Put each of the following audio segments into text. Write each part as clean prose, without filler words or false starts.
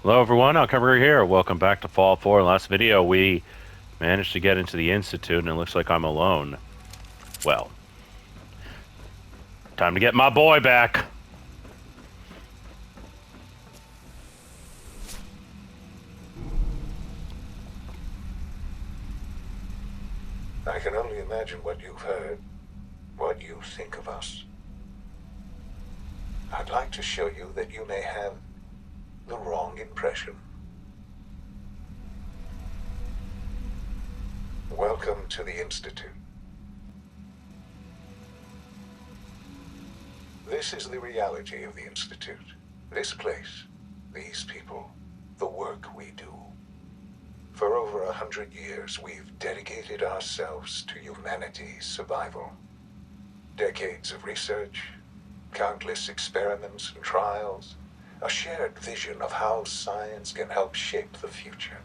Hello everyone, Alchemicgree here. Welcome back to Fallout 4. Last video we managed to get into the Institute and it looks like I'm alone. Well, time to get my boy back. I can only imagine what you've heard, what you think of us. I'd like to show you that you may have the wrong impression. Welcome to the Institute. This is the reality of the Institute. This place, these people, the work we do. For over 100 years, we've dedicated ourselves to humanity's survival. Decades of research, countless experiments and trials, a shared vision of how science can help shape the future.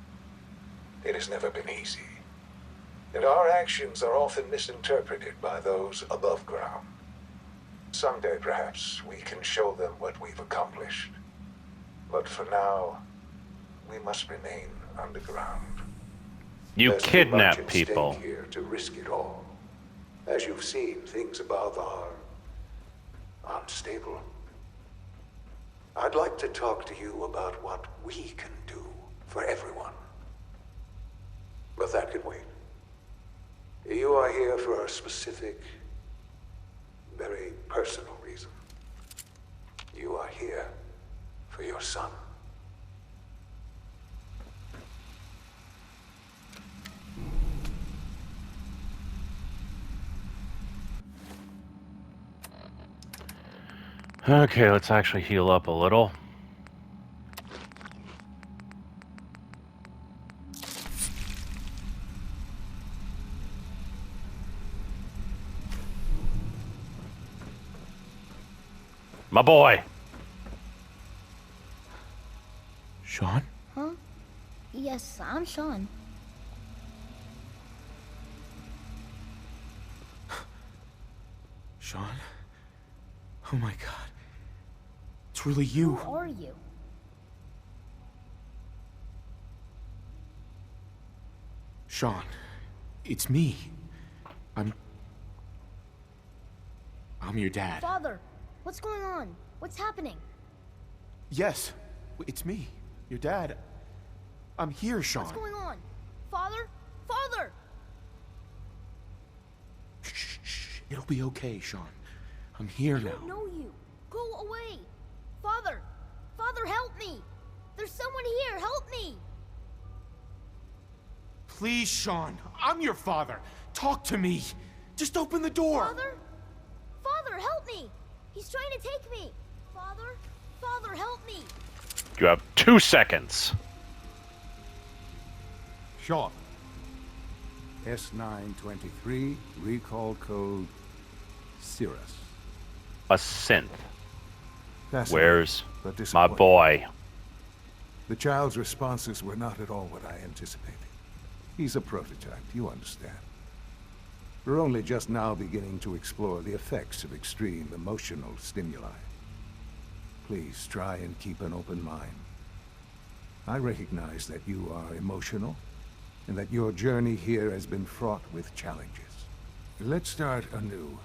It has never been easy, and our actions are often misinterpreted by those above ground. Someday, perhaps, we can show them what we've accomplished. But for now, we must remain underground. You There's too much kidnap at people. stake here to risk it all. As you've seen, things above are unstable. I'd like to talk to you about what we can do for everyone. But that can wait. You are here for a specific, very personal reason. You are here for your son. Okay, let's actually heal up a little. My boy! Shaun? Huh? Yes, I'm Shaun. Shaun? Oh my god. It's really you. Who are you? Shaun, it's me. I'm your dad. Father, what's going on? What's happening? Yes, it's me. Your dad. I'm here, Shaun. What's going on? Father? Father! Shh, shh. It'll be okay, Shaun. I'm here I now. don't know you. Go away. Father! Father, help me! There's someone here. Help me! Please, Shaun. I'm your father. Talk to me. Just open the door. Father? Father, help me! He's trying to take me! Father? Father, help me! You have 2 seconds. Shaun. S923, recall code Cirrus. A synth. Fascinating, Where's but my disappointing. boy? The child's responses were not at all what I anticipated. He's a prototype, you understand. We're only just now beginning to explore the effects of extreme emotional stimuli. Please try and keep an open mind. I recognize that you are emotional, and that your journey here has been fraught with challenges. Let's start anew.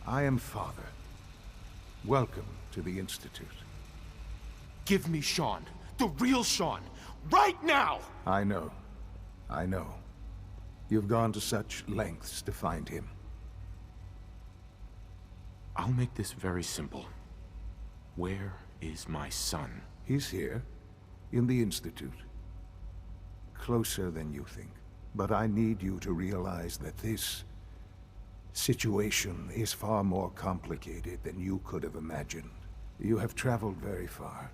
I am Father. Welcome to the Institute. Give me Shaun. The real Shaun. Right now! I know. I know. You've gone to such lengths to find him. I'll make this very simple. Where is my son? He's here, in the Institute. Closer than you think. But I need you to realize that this situation is far more complicated than you could have imagined. You have traveled very far,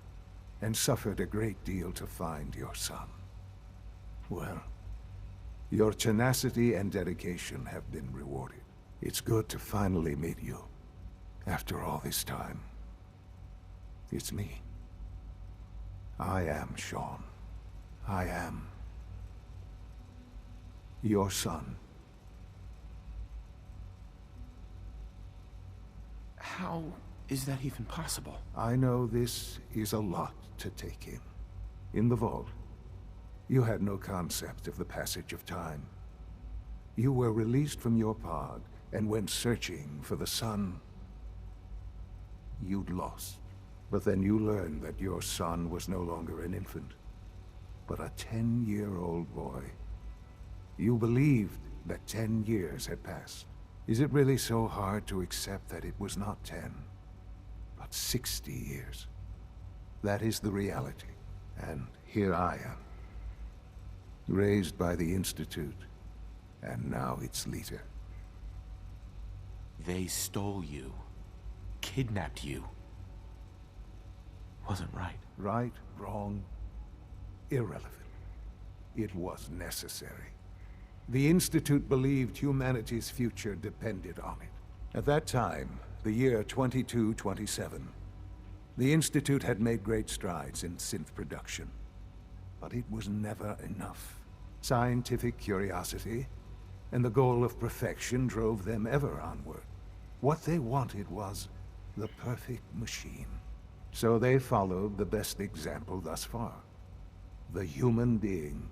and suffered a great deal to find your son. Well, your tenacity and dedication have been rewarded. It's good to finally meet you, after all this time. It's me. I am Shaun. I am your son. How is that even possible? I know this is a lot to take in. In the vault, you had no concept of the passage of time. You were released from your pod and went searching for the sun you'd lost. But then you learned that your son was no longer an infant, but a 10-year-old boy. You believed that 10 years had passed. Is it really so hard to accept that it was not 10, but 60 years? That is the reality. And here I am, raised by the Institute, and now its leader. They stole you, kidnapped you. Wasn't right. Right, wrong, irrelevant. It was necessary. The Institute believed humanity's future depended on it. At that time, the year 2227, the Institute had made great strides in synth production. But it was never enough. Scientific curiosity and the goal of perfection drove them ever onward. What they wanted was the perfect machine. So they followed the best example thus far. The human being.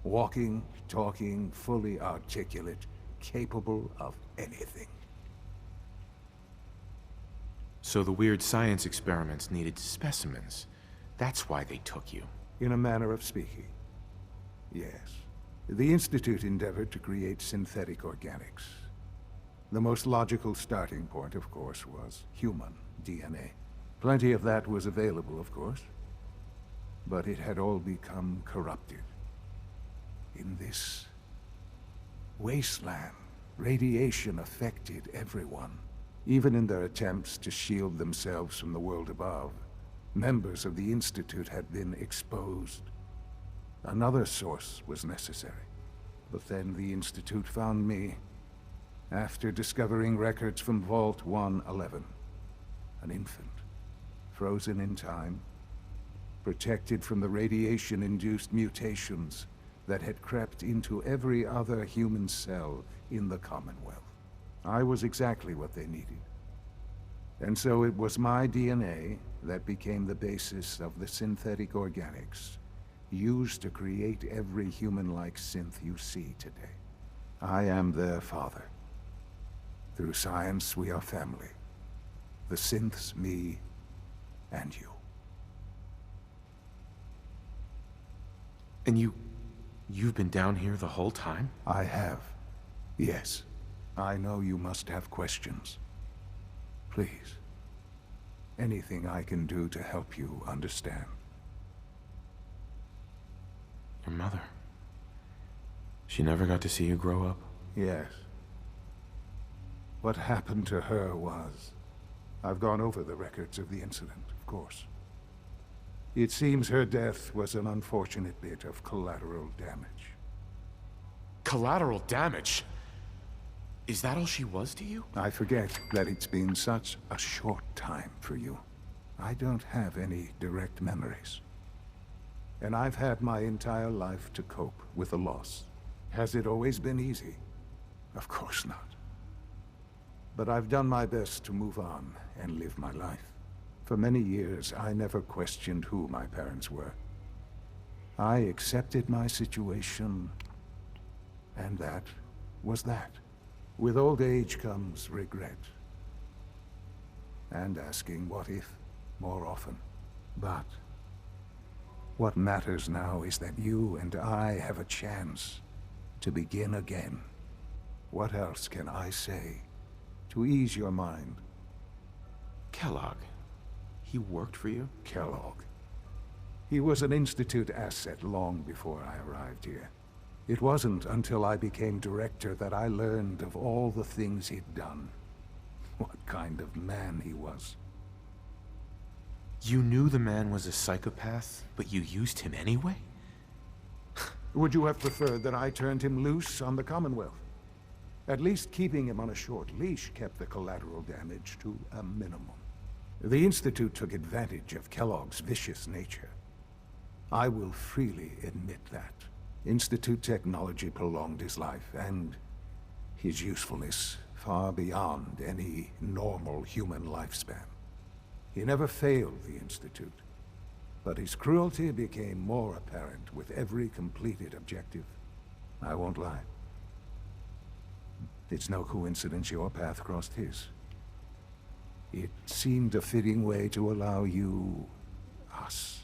Walking, talking, fully articulate, capable of anything. So the weird science experiments needed specimens. That's why they took you. In a manner of speaking. Yes. The Institute endeavored to create synthetic organics. The most logical starting point, of course, was human DNA. Plenty of that was available, of course. But it had all become corrupted. In this wasteland, radiation affected everyone. Even in their attempts to shield themselves from the world above, members of the Institute had been exposed. Another source was necessary. But then the Institute found me after discovering records from Vault 111. An infant, frozen in time, protected from the radiation-induced mutations that had crept into every other human cell in the Commonwealth. I was exactly what they needed. And so it was my DNA that became the basis of the synthetic organics used to create every human-like synth you see today. I am their father. Through science, we are family. The synths, me, and you. And you've been down here the whole time? I have. Yes. I know you must have questions. Please. Anything I can do to help you understand. Your mother. She never got to see you grow up? Yes. What happened to her was... I've gone over the records of the incident, of course. It seems her death was an unfortunate bit of collateral damage. Collateral damage? Is that all she was to you? I forget that it's been such a short time for you. I don't have any direct memories. And I've had my entire life to cope with the loss. Has it always been easy? Of course not. But I've done my best to move on and live my life. For many years, I never questioned who my parents were. I accepted my situation, and that was that. With old age comes regret. And asking what if more often. But what matters now is that you and I have a chance to begin again. What else can I say to ease your mind? Kellogg. He worked for you? Kellogg. He was an Institute asset long before I arrived here. It wasn't until I became director that I learned of all the things he'd done. What kind of man he was. You knew the man was a psychopath, but you used him anyway? Would you have preferred that I turned him loose on the Commonwealth? At least keeping him on a short leash kept the collateral damage to a minimum. The Institute took advantage of Kellogg's vicious nature. I will freely admit that. Institute technology prolonged his life, and his usefulness far beyond any normal human lifespan. He never failed the Institute, but his cruelty became more apparent with every completed objective. I won't lie. It's no coincidence your path crossed his. It seemed a fitting way to allow you, us,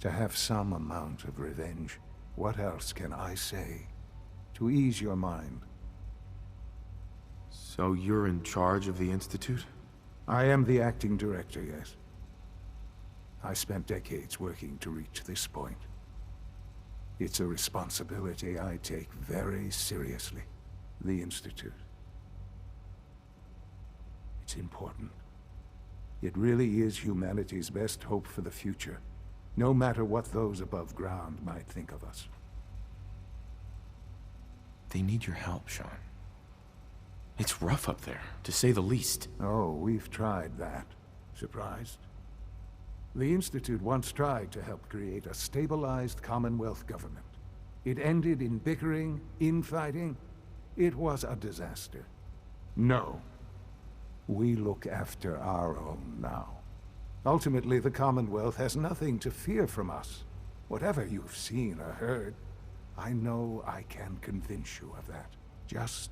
to have some amount of revenge. What else can I say to ease your mind? So you're in charge of the Institute? I am the acting director, yes. I spent decades working to reach this point. It's a responsibility I take very seriously. The Institute. It's important. It really is humanity's best hope for the future, no matter what those above ground might think of us. They need your help, Shaun. It's rough up there, to say the least. Oh, we've tried that. Surprised? The Institute once tried to help create a stabilized Commonwealth government. It ended in bickering, infighting. It was a disaster. No. We look after our own now. Ultimately, the Commonwealth has nothing to fear from us. Whatever you've seen or heard, I know I can convince you of that. Just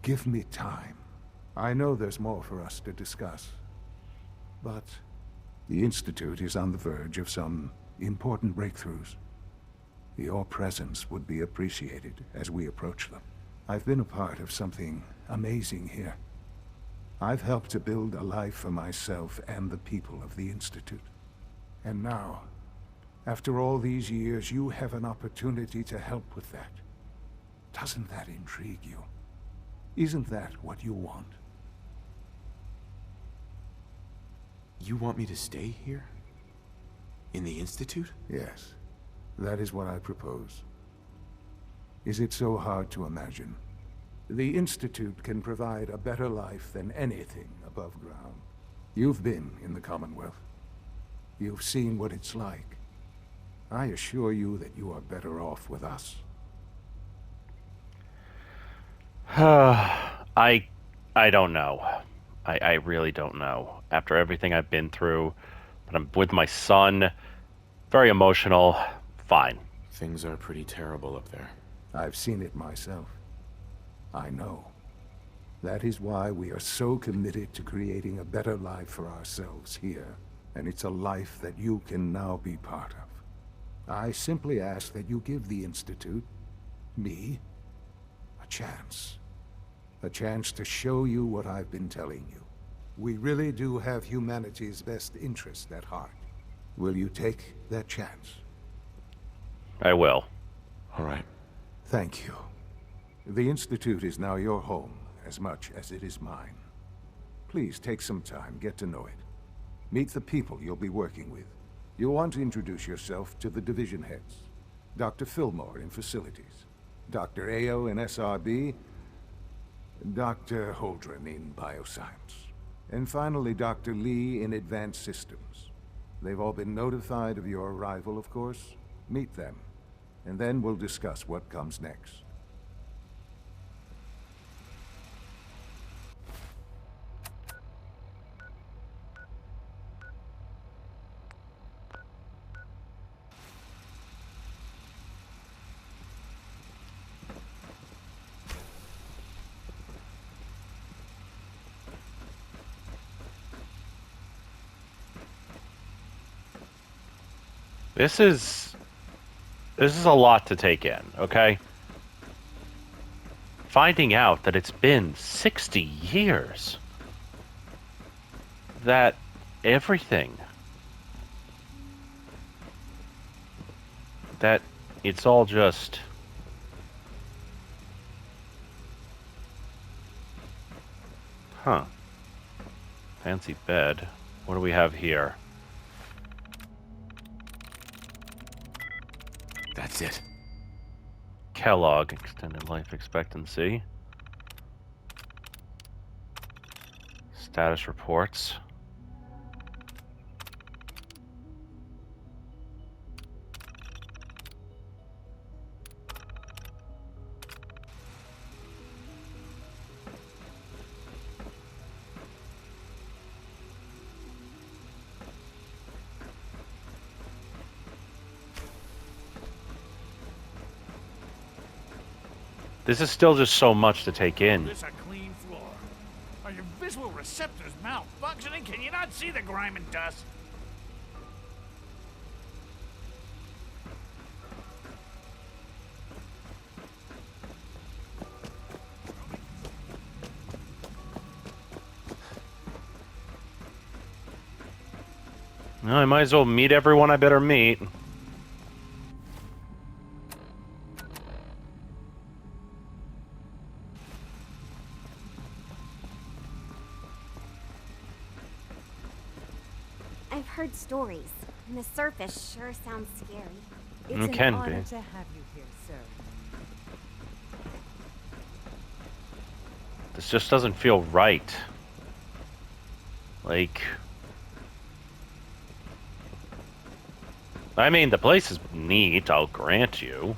give me time. I know there's more for us to discuss. But the Institute is on the verge of some important breakthroughs. Your presence would be appreciated as we approach them. I've been a part of something amazing here. I've helped to build a life for myself and the people of the Institute. And now, after all these years, you have an opportunity to help with that. Doesn't that intrigue you? Isn't that what you want? You want me to stay here? In the Institute? Yes, that is what I propose. Is it so hard to imagine? The Institute can provide a better life than anything above ground. You've been in the Commonwealth. You've seen what it's like. I assure you that you are better off with us. I don't know. I really don't know. After everything I've been through, but I'm with my son, very emotional, fine. Things are pretty terrible up there. I've seen it myself. I know. That is why we are so committed to creating a better life for ourselves here. And it's a life that you can now be part of. I simply ask that you give the Institute, me, a chance. A chance to show you what I've been telling you. We really do have humanity's best interest at heart. Will you take that chance? I will. All right. Thank you. The Institute is now your home, as much as it is mine. Please take some time, get to know it. Meet the people you'll be working with. You'll want to introduce yourself to the division heads. Dr. Fillmore in Facilities, Dr. Ayo in SRB, Dr. Holdren in Bioscience, and finally Dr. Lee in Advanced Systems. They've all been notified of your arrival, of course. Meet them, and then we'll discuss what comes next. This is a lot to take in, okay? Finding out that it's been 60 years. That everything. That it's all just... Huh. Fancy bed. What do we have here? That's it. Kellogg, extended life expectancy. Status reports. This is still just so much to take in. This a clean floor. Are your visual receptors malfunctioning? Can you not see the grime and dust? Well, I might as well meet everyone I better meet. I've heard stories, and the surface sure sounds scary. It It's can an honor be. to have you here, sir. This just doesn't feel right. Like... I mean, the place is neat, I'll grant you.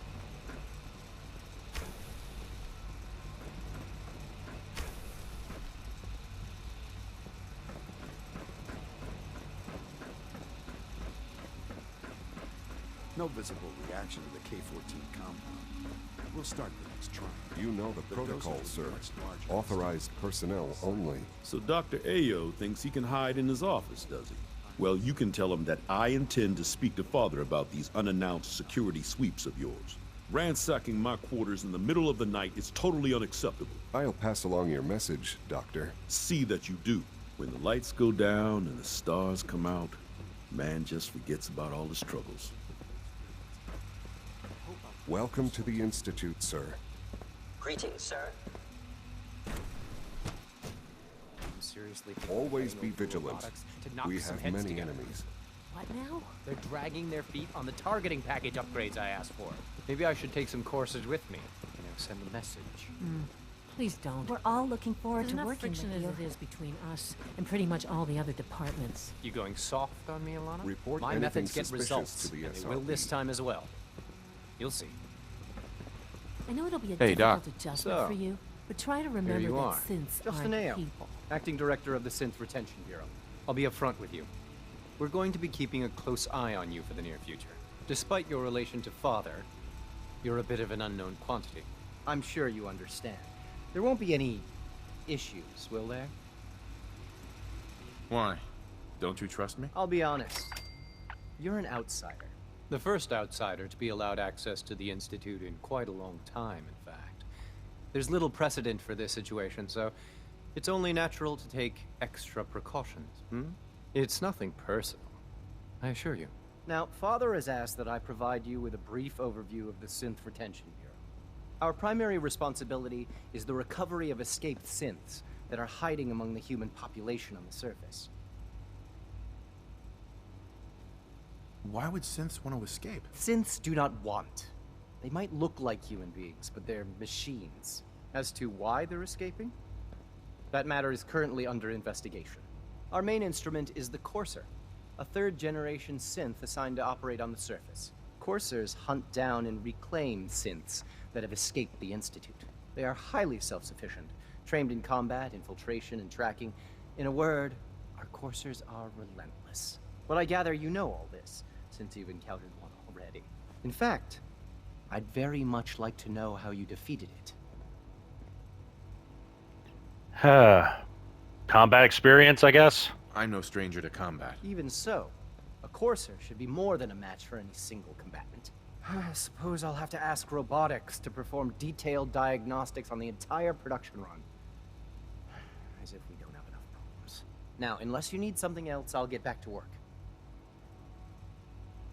No visible reaction to the K-14 compound. We'll start the next trial. You know the protocol, dosage sir. will be much larger. Authorized personnel only. So Dr. Ayo thinks he can hide in his office, does he? Well, you can tell him that I intend to speak to Father about these unannounced security sweeps of yours. Ransacking my quarters in the middle of the night is totally unacceptable. I'll pass along your message, Doctor. See that you do. When the lights go down and the stars come out, man just forgets about all his troubles. Welcome to the Institute, sir. Greetings, sir. Seriously, Always be vigilant. We have many enemies. What now? They're dragging their feet on the targeting package upgrades I asked for. Maybe I should take some courses with me. Send a message. Please don't. We're all looking forward There's to enough working friction with as you. it is between us and pretty much all the other departments. You going soft on me, Alana? Report My anything methods get suspicious results, to the and they will this SRB. time as well. You'll see. I know it'll be a Hey, difficult Doc. adjustment So, for you, but try to Here remember you that are. synths Justin aren't Ayo, people. acting director of the Synth Retention Bureau. I'll be upfront with you. We're going to be keeping a close eye on you for the near future. Despite your relation to Father, you're a bit of an unknown quantity. I'm sure you understand. There won't be any issues, will there? Why? Don't you trust me? I'll be honest. You're an outsider. The first outsider to be allowed access to the Institute in quite a long time, in fact. There's little precedent for this situation, so it's only natural to take extra precautions, It's nothing personal, I assure you. Now, Father has asked that I provide you with a brief overview of the Synth Retention Bureau. Our primary responsibility is the recovery of escaped synths that are hiding among the human population on the surface. Why would synths want to escape? Synths do not want. They might look like human beings, but they're machines. As to why they're escaping? That matter is currently under investigation. Our main instrument is the Courser, a third-generation synth assigned to operate on the surface. Coursers hunt down and reclaim synths that have escaped the Institute. They are highly self-sufficient, trained in combat, infiltration, and tracking. In a word, our Coursers are relentless. But I gather you know all this, since you've encountered one already. In fact, I'd very much like to know how you defeated it. Combat experience, I guess? I'm no stranger to combat. Even so, a Courser should be more than a match for any single combatant. I suppose I'll have to ask robotics to perform detailed diagnostics on the entire production run. As if we don't have enough problems. Now, unless you need something else, I'll get back to work.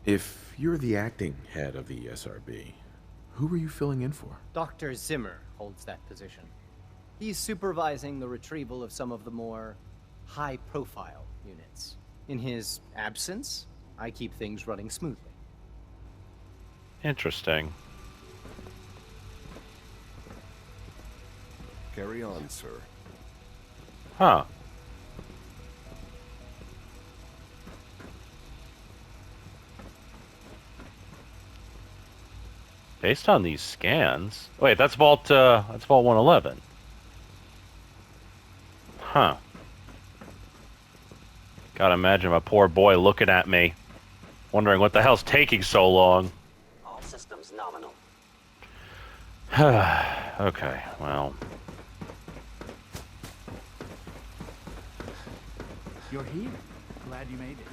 If you're the acting head of the SRB, who were you filling in for? Dr. Zimmer holds that position. He's supervising the retrieval of some of the more high-profile units. In his absence, I keep things running smoothly. Interesting. Carry on, sir. Huh. Based on these scans... Wait, that's Vault 111. Huh. Gotta imagine my poor boy looking at me, wondering what the hell's taking so long. All systems nominal. Okay, well. You're here. Glad you made it.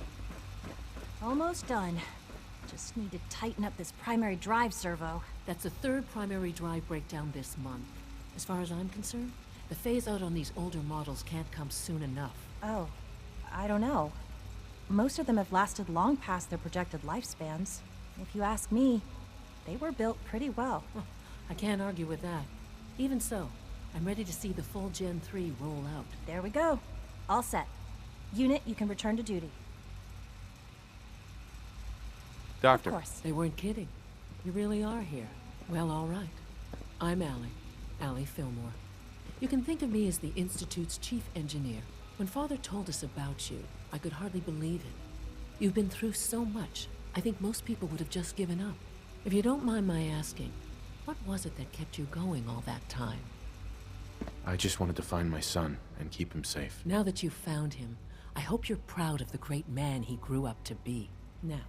Almost done. Just need to tighten up this primary drive servo. That's the third primary drive breakdown this month. As far as I'm concerned, the phase-out on these older models can't come soon enough. Oh, I don't know. Most of them have lasted long past their projected lifespans. If you ask me, they were built pretty well. I can't argue with that. Even so, I'm ready to see the full Gen 3 roll out. There we go. All set. Unit, you can return to duty. Doctor. Of course. They weren't kidding. You really are here. Well, all right. I'm Allie Fillmore. You can think of me as the Institute's chief engineer. When Father told us about you, I could hardly believe it. You've been through so much, I think most people would have just given up. If you don't mind my asking, what was it that kept you going all that time? I just wanted to find my son and keep him safe. Now that you've found him, I hope you're proud of the great man he grew up to be. Now,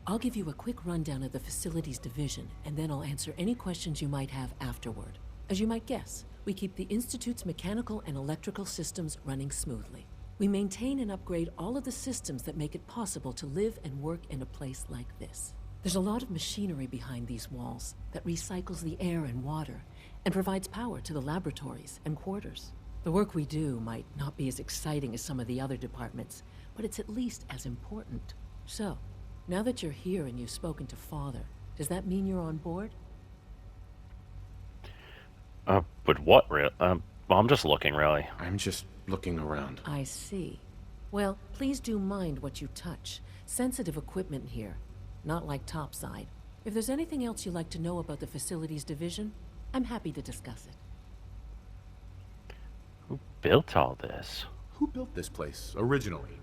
I'll give you a quick rundown of the facilities division, and then I'll answer any questions you might have afterward. As you might guess, we keep the Institute's mechanical and electrical systems running smoothly. We maintain and upgrade all of the systems that make it possible to live and work in a place like this. There's a lot of machinery behind these walls that recycles the air and water and provides power to the laboratories and quarters. The work we do might not be as exciting as some of the other departments, but it's at least as important. So, now that you're here and you've spoken to Father, does that mean you're on board? But what, well, I'm just looking, really. I'm just looking around. I see. Well, please do mind what you touch. Sensitive equipment here, not like topside. If there's anything else you'd like to know about the facilities division, I'm happy to discuss it. Who built all this? Who built this place, originally?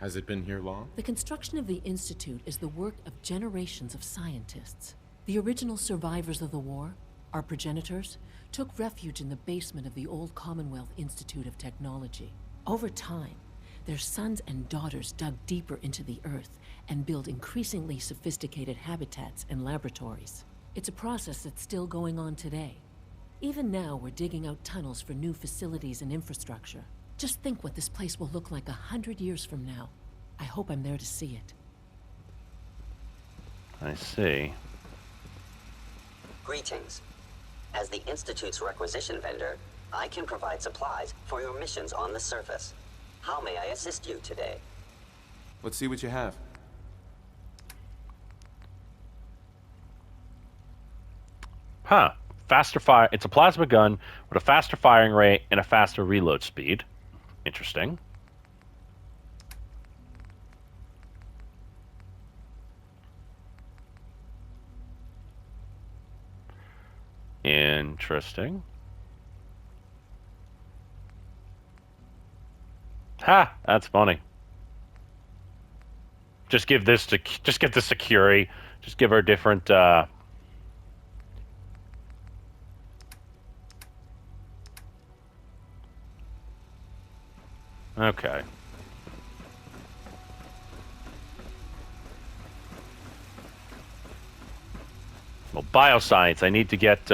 Has it been here long? The construction of the Institute is the work of generations of scientists. The original survivors of the war, our progenitors, took refuge in the basement of the old Commonwealth Institute of Technology. Over time, their sons and daughters dug deeper into the earth and built increasingly sophisticated habitats and laboratories. It's a process that's still going on today. Even now, we're digging out tunnels for new facilities and infrastructure. Just think what this place will look like 100 years from now. I hope I'm there to see it. I see. Greetings. As the Institute's requisition vendor, I can provide supplies for your missions on the surface. How may I assist you today? Let's see what you have. Huh. Faster fire. It's a plasma gun with a faster firing rate and a faster reload speed. Interesting. Interesting. Ha! That's funny. Just give this to just give the security. Just give her different. Okay. Well, bioscience. I need to get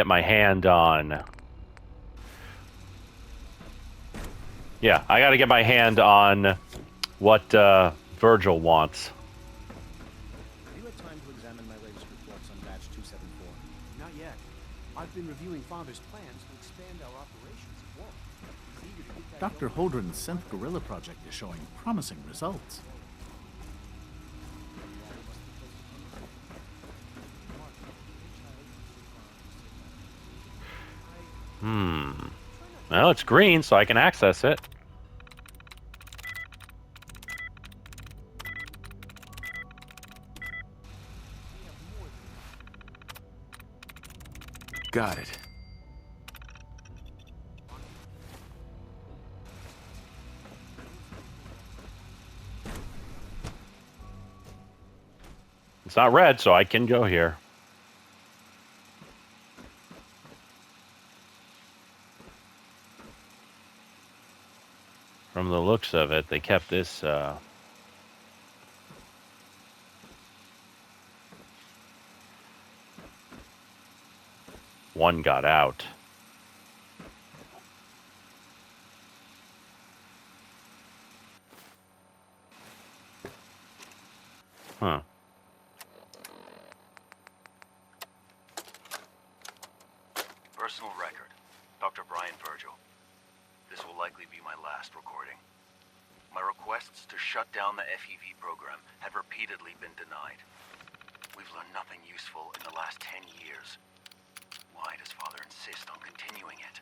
my hand on. Yeah, I got to get my hand on what Virgil wants. Have you had time to examine my latest reports on batch 274? Not yet. I've been reviewing Father's plans to expand our operations at Vault. He's eager to get that Dr. Holdren's synth gorilla project is showing promising results. Well, it's green, so I can access it. Got it. It's not red, so I can go here. From the looks of it, they kept this, one got out. Huh. Personal record. Dr. Brian Virgil. This will likely be my last recording. My requests to shut down the FEV program have repeatedly been denied. We've learned nothing useful in the last 10 years. Why does Father insist on continuing it?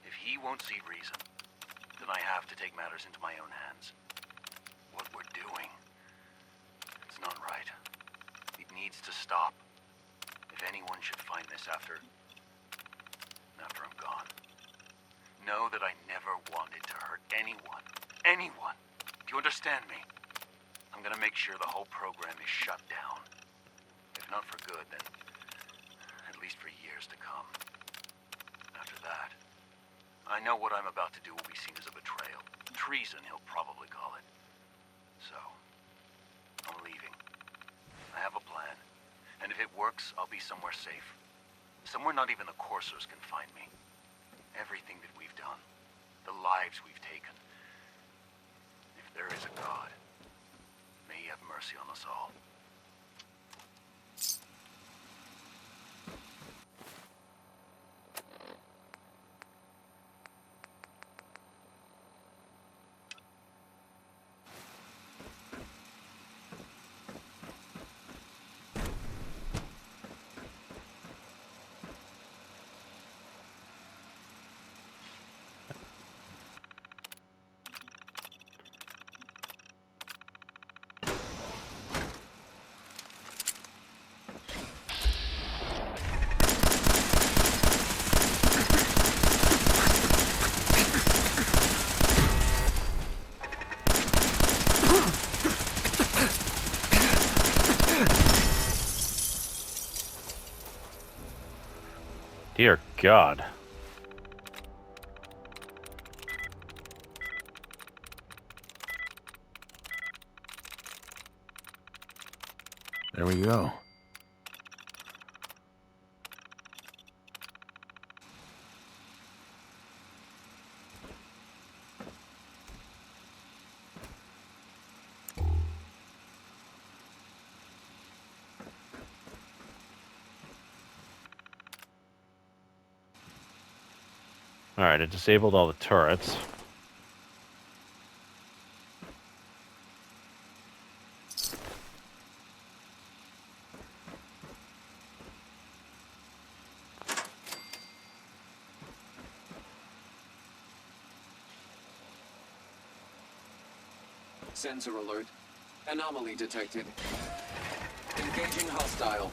If he won't see reason, then I have to take matters into my own hands. What we're doing, it's not right. It needs to stop. If anyone should find this after I'm gone, know that I never wanted to hurt anyone. Anyone! Do you understand me? I'm gonna make sure the whole program is shut down. If not for good, then at least for years to come. After that, I know what I'm about to do will be seen as a betrayal. Treason, he'll probably call it. So, I'm leaving. I have a plan. And if it works, I'll be somewhere safe. Somewhere not even the coursers can find me. Everything that we've done, the lives we've taken. If there is a God, may he have mercy on us all. Dear God. There we go. Alright, it disabled all the turrets. Sensor alert. Anomaly detected. Engaging hostile.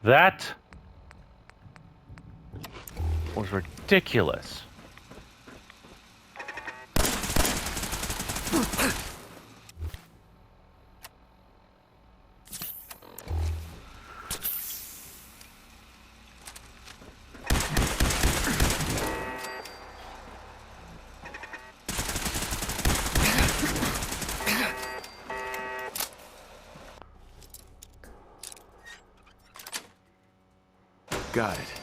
That was ridiculous. Got it.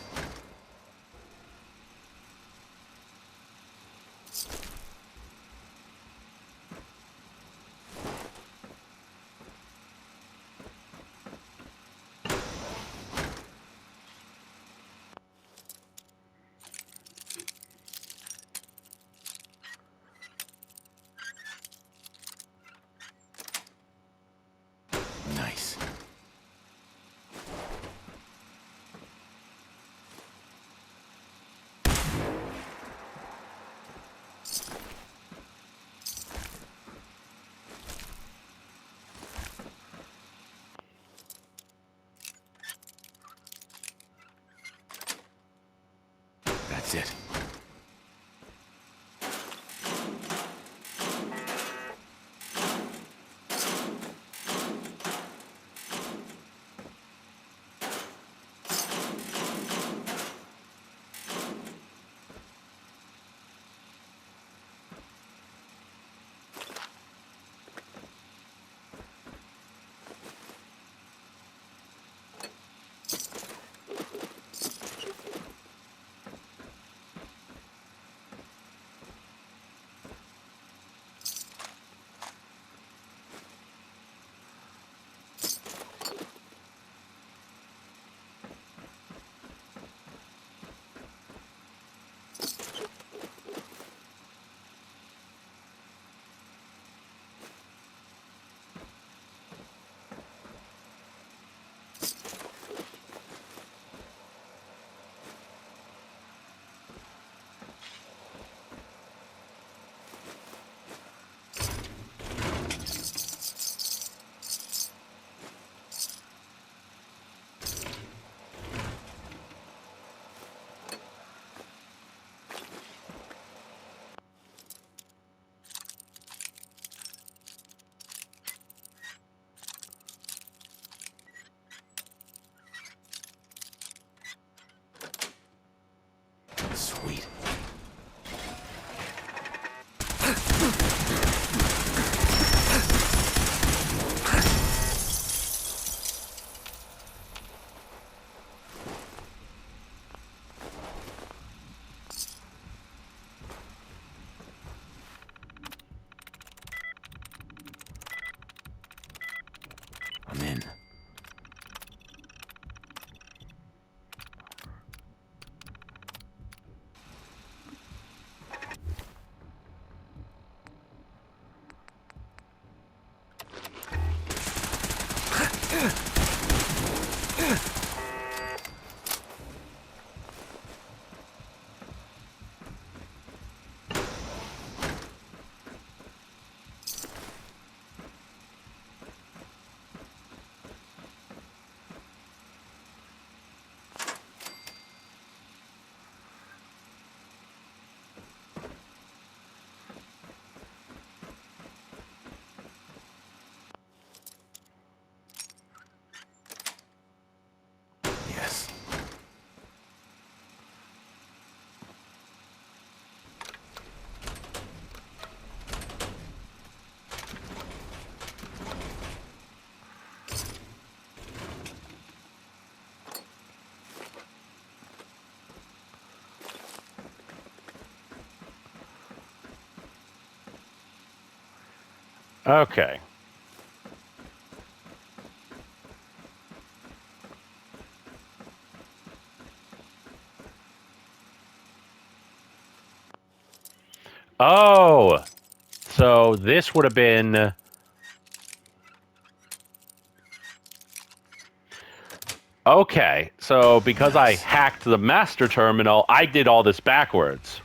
Nice. That's it. Sweet. I'm in. Yes. Okay. Oh, so this would have been... Okay, so because I hacked the master terminal, I did all this backwards.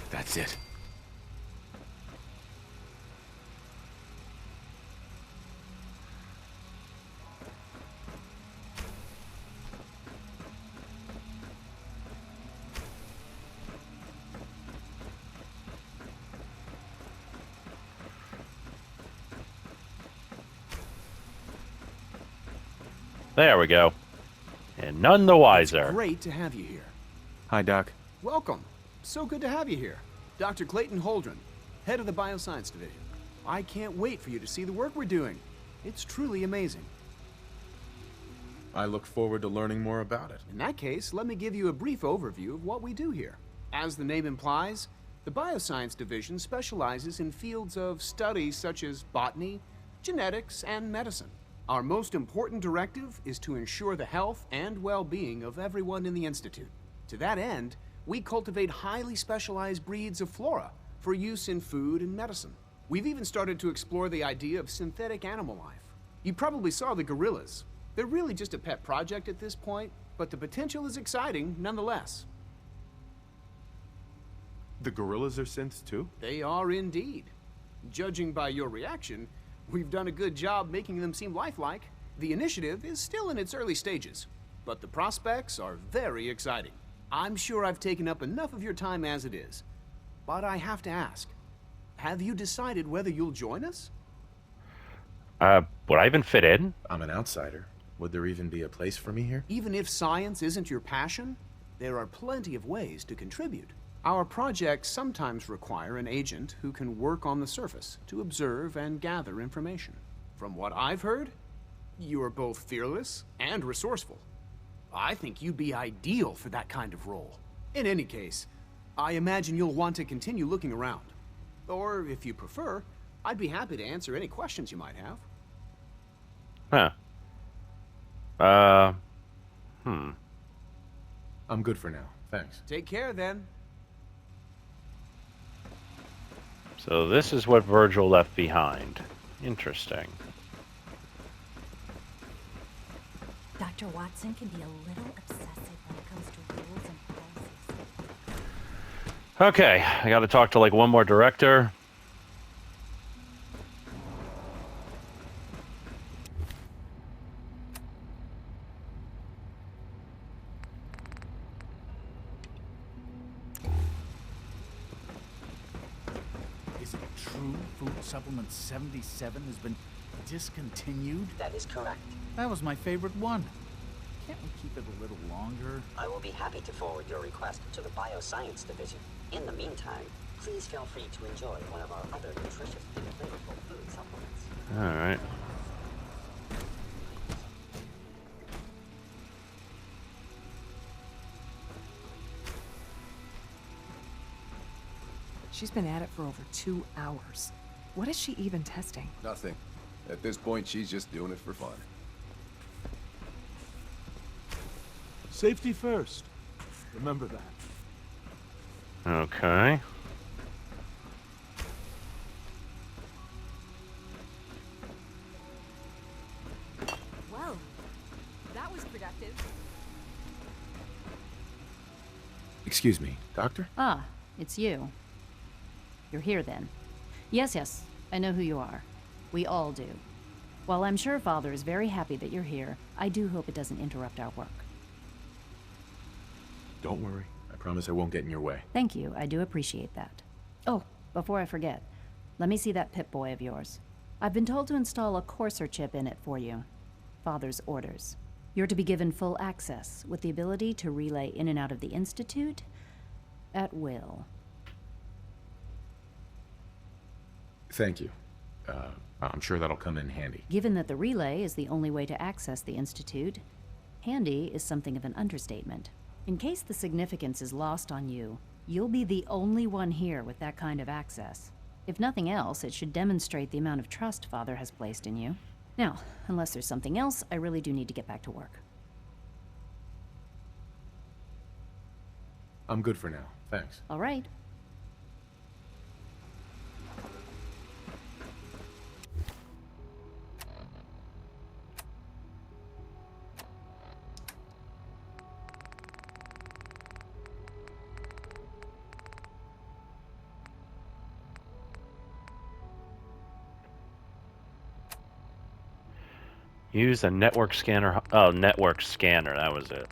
That's it. There we go. And none the wiser. It's great to have you here. Hi, Doc. Welcome. So good to have you here. Dr. Clayton Holdren, head of the Bioscience Division. I can't wait for you to see the work we're doing. It's truly amazing. I look forward to learning more about it. In that case, let me give you a brief overview of what we do here. As the name implies, the Bioscience Division specializes in fields of study such as botany, genetics, and medicine. Our most important directive is to ensure the health and well-being of everyone in the Institute. To that end, we cultivate highly specialized breeds of flora for use in food and medicine. We've even started to explore the idea of synthetic animal life. You probably saw the gorillas. They're really just a pet project at this point, but the potential is exciting nonetheless. The gorillas are synths too? They are indeed. Judging by your reaction, we've done a good job making them seem lifelike. The initiative is still in its early stages, but the prospects are very exciting. I'm sure I've taken up enough of your time as it is, but I have to ask, have you decided whether you'll join us? Would I even fit in? I'm an outsider. Would there even be a place for me here? Even if science isn't your passion, there are plenty of ways to contribute. Our projects sometimes require an agent who can work on the surface to observe and gather information. From what I've heard, you are both fearless and resourceful. I think you'd be ideal for that kind of role. In any case, I imagine you'll want to continue looking around. Or, if you prefer, I'd be happy to answer any questions you might have. I'm good for now. Thanks. Take care, then. So this is what Virgil left behind. Interesting. Dr. Watson can be a little obsessive when it comes to rules and policies. Okay, I gotta talk to like one more director. Is it true Food Supplement 77 has been discontinued? That is correct. That was my favorite one. Can't we keep it a little longer? I will be happy to forward your request to the Bioscience Division. In the meantime, please feel free to enjoy one of our other nutritious and flavorful food supplements. Alright. She's been at it for over 2 hours. What is she even testing? Nothing. At this point, she's just doing it for fun. Safety first. Remember that. Okay. Well, that was productive. Excuse me, Doctor? Ah, it's you. You're here then. Yes, I know who you are. We all do. While I'm sure Father is very happy that you're here, I do hope it doesn't interrupt our work. Don't worry. I promise I won't get in your way. Thank you, I do appreciate that. Oh, before I forget, let me see that Pip-Boy of yours. I've been told to install a courser chip in it for you. Father's orders. You're to be given full access, with the ability to relay in and out of the Institute at will. Thank you. I'm sure that'll come in handy. Given that the relay is the only way to access the Institute, handy is something of an understatement. In case the significance is lost on you, you'll be the only one here with that kind of access. If nothing else, it should demonstrate the amount of trust Father has placed in you. Now, unless there's something else, I really do need to get back to work. I'm good for now. Thanks. All right. Use a network scanner. Oh, network scanner. That was it.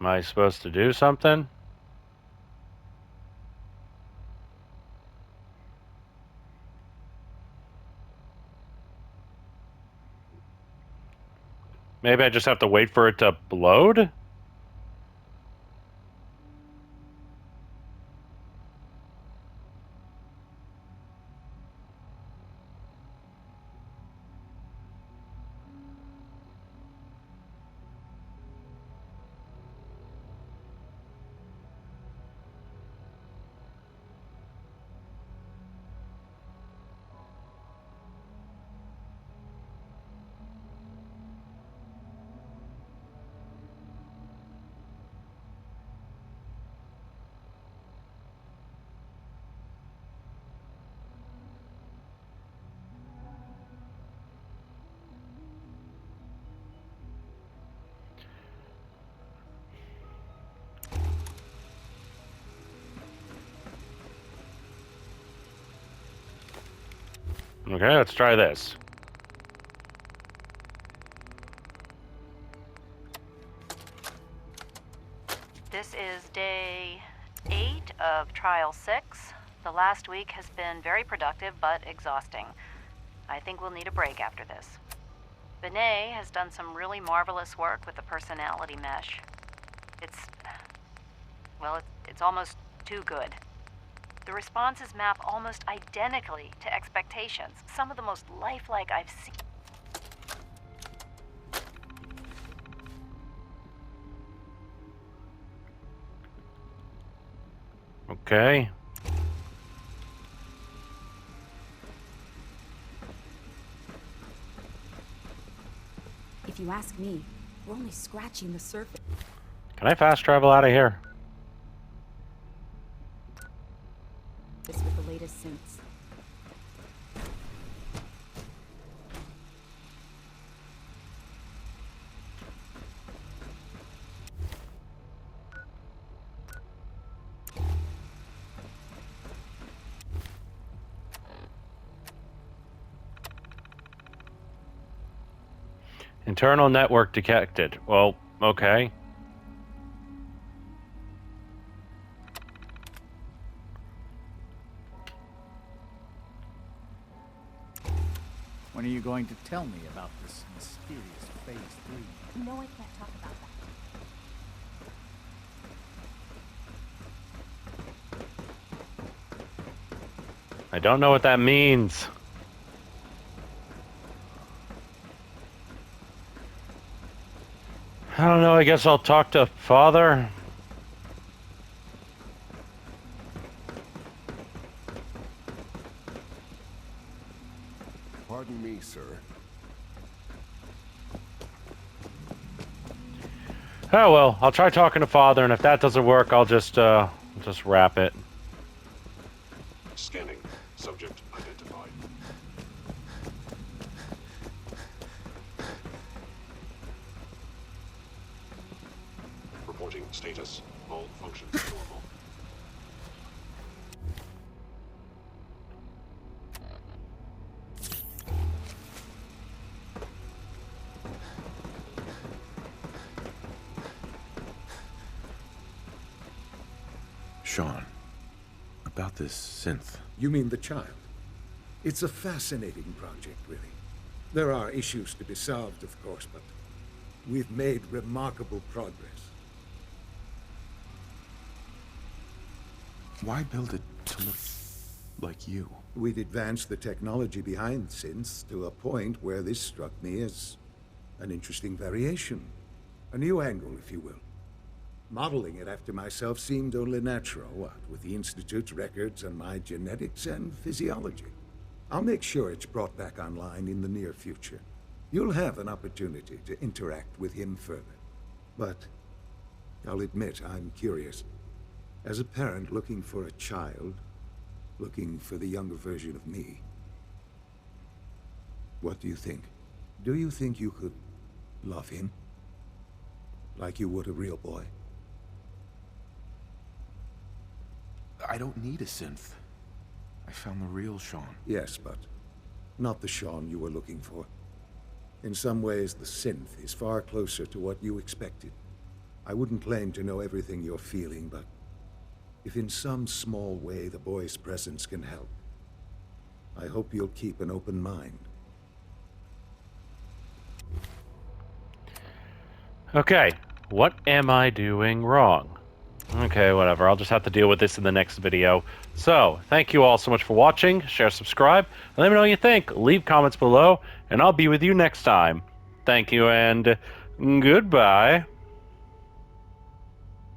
Am I supposed to do something? Maybe I just have to wait for it to load? Okay, let's try this. This is day 8 of Trial 6. The last week has been very productive but exhausting. I think we'll need a break after this. Benet has done some really marvelous work with the personality mesh. It's almost too good. The responses map almost identically to expectations, some of the most lifelike I've seen. Okay. If you ask me, we're only scratching the surface. Can I fast travel out of here? With the latest synths. Internal network detected. Well, okay. When are you going to tell me about this mysterious Phase 3? You know I can't talk about that. I don't know what that means. I don't know, I guess I'll talk to Father. Pardon me, sir. Oh well, I'll try talking to Father, and if that doesn't work, I'll just wrap it. Scanning. Subject identified. Reporting status. All functions normal. Shaun, about this synth. You mean the child? It's a fascinating project, really. There are issues to be solved, of course, but we've made remarkable progress. Why build it to look like you? We'd advanced the technology behind synths to a point where this struck me as an interesting variation. A new angle, if you will. Modeling it after myself seemed only natural, what with the Institute's records and my genetics and physiology. I'll make sure it's brought back online in the near future. You'll have an opportunity to interact with him further. But I'll admit I'm curious. As a parent looking for a child, looking for the younger version of me, what do you think? Do you think you could love him? Like you would a real boy? I don't need a synth. I found the real Shaun. Yes, but not the Shaun you were looking for. In some ways, the synth is far closer to what you expected. I wouldn't claim to know everything you're feeling, but if in some small way the boy's presence can help, I hope you'll keep an open mind. Okay, what am I doing wrong? Okay, whatever. I'll just have to deal with this in the next video. So, thank you all so much for watching. Share, subscribe, and let me know what you think. Leave comments below, and I'll be with you next time. Thank you, and goodbye.